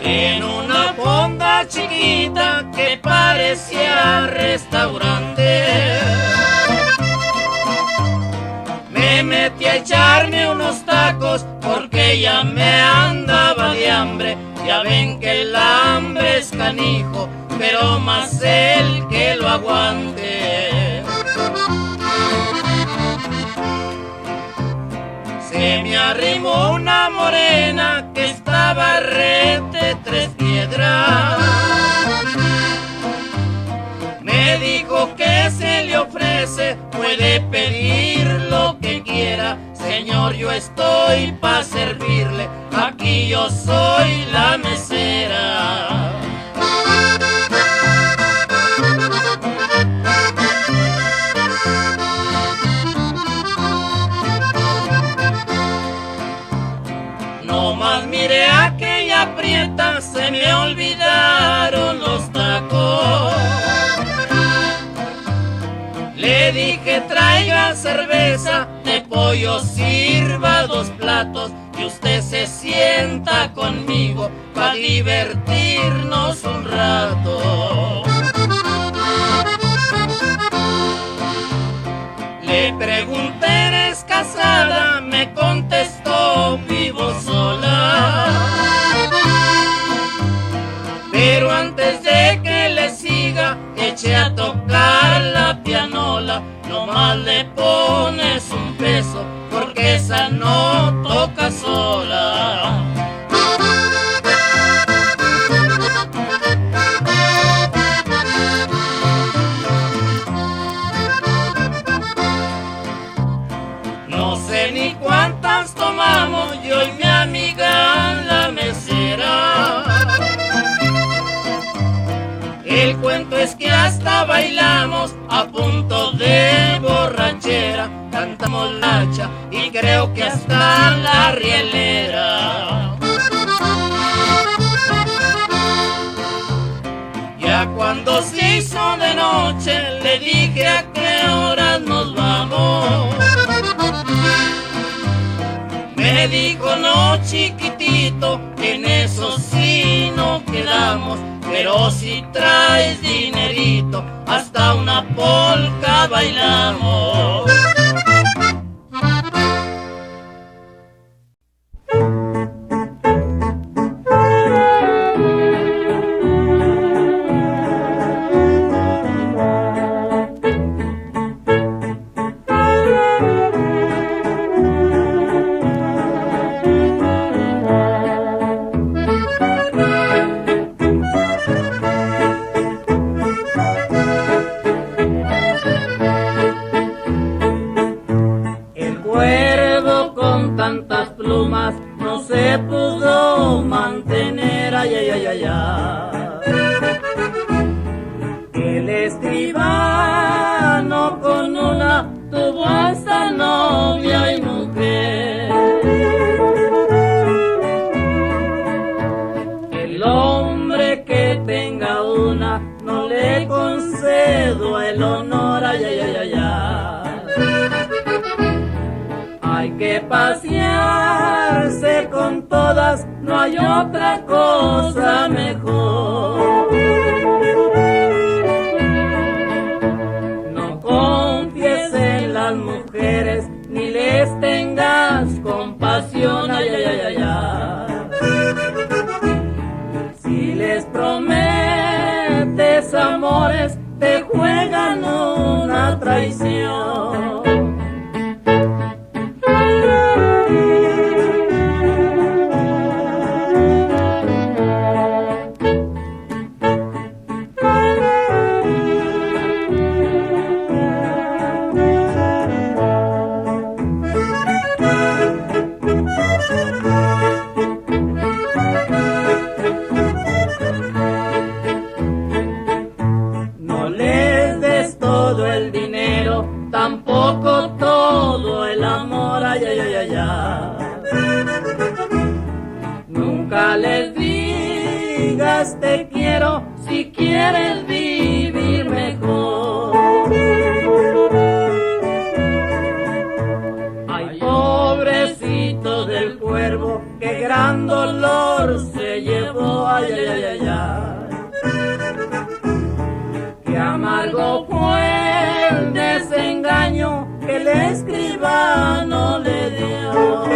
en una fonda chiquita que parecía restaurante. Me metí a echarme unos tacos porque ya me andaba de hambre. Ya ven que el hambre es canijo, pero más el que lo aguante. Se me arrimó una morena que estaba rete Tres Piedras. Me dijo que se le ofrece, puede pedir lo que quiera. Señor, yo estoy pa' servirle, aquí yo soy la mesera. Nomás miré aquella prieta, se me olvidaron los tacos. Le dije traiga cerveza, de pollo sirva 2 platos y usted se sienta conmigo pa' divertirnos un rato. Le pregunté, ¿eres casada? Me contestó, vivo sola. Pero antes de que le siga, eche a tocar la pianola. Nomás le pones un peso, porque esa no toca sola. No sé ni cuántas tomamos, yo y mi amiga la mesera. El cuento es que hasta bailamos a punto de borrachera. Cantamos la hacha y creo que hasta la rielera. Ya cuando se hizo de noche le dije a qué horas nos vamos. Me dijo no chiquitito, en eso sí no quedamos. Pero si traes dinerito, hasta una polca bailamos. No se pudo mantener, ay, ay, ay, ay, ay. El escribano con una tuvo hasta novia y mujer. El hombre que tenga una no le concedo el honor, ay, ay, ay, ay, ay. Hay que pasearse con todas, no hay otra cosa mejor. No confíes en las mujeres, ni les tengas compasión, ay, ay, ay, ay, ay. Si les prometes amores, te juegan una traición. Tampoco todo el amor, ay, ay, ay, ay, ay. Nunca les digas te quiero si quieres vivir mejor. Ay, pobrecito del cuervo, qué gran dolor se llevó, ay, ay, ay, ay, ay. Qué amargo fue el desengaño que el escribano le dio.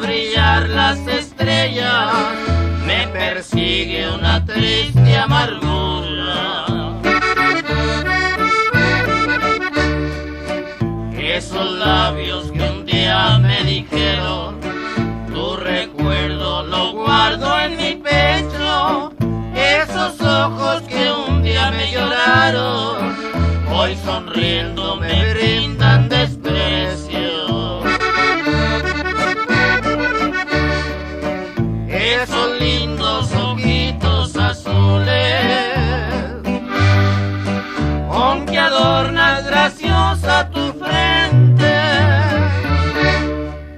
Brillar las estrellas, me persigue una triste amargura. Esos labios que un día me dijeron, tu recuerdo lo guardo en mi pecho. Esos ojos que un día me lloraron, hoy sonriendo me brindan desprecio. Esos lindos ojitos azules, con que adornas graciosa tu frente,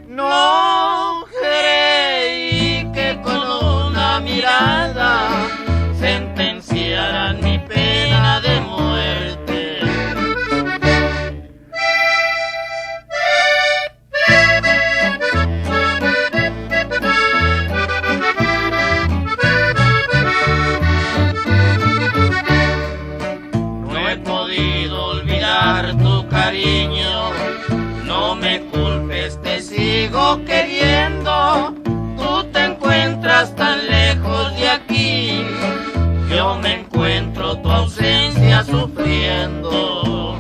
no creí que con una mirada sentenciaran mi pena de muerte. podido olvidar tu cariño. No me culpes, te sigo queriendo. Tú te encuentras tan lejos de aquí, yo me encuentro tu ausencia sufriendo.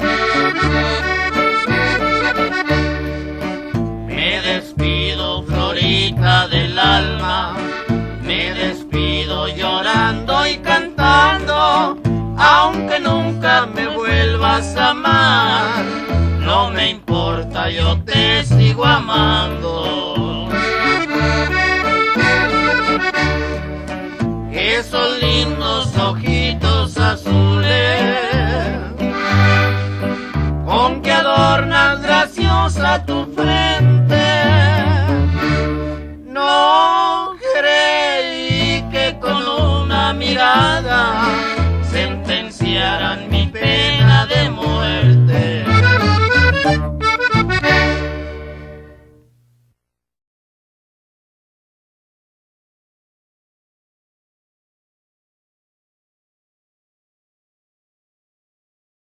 Me despido, florita del alma, me despido llorando y cantando. Aunque nunca me vuelvas a amar, no me importa, yo te sigo amando. Esos lindos ojitos azules con que adornas graciosa tu frente,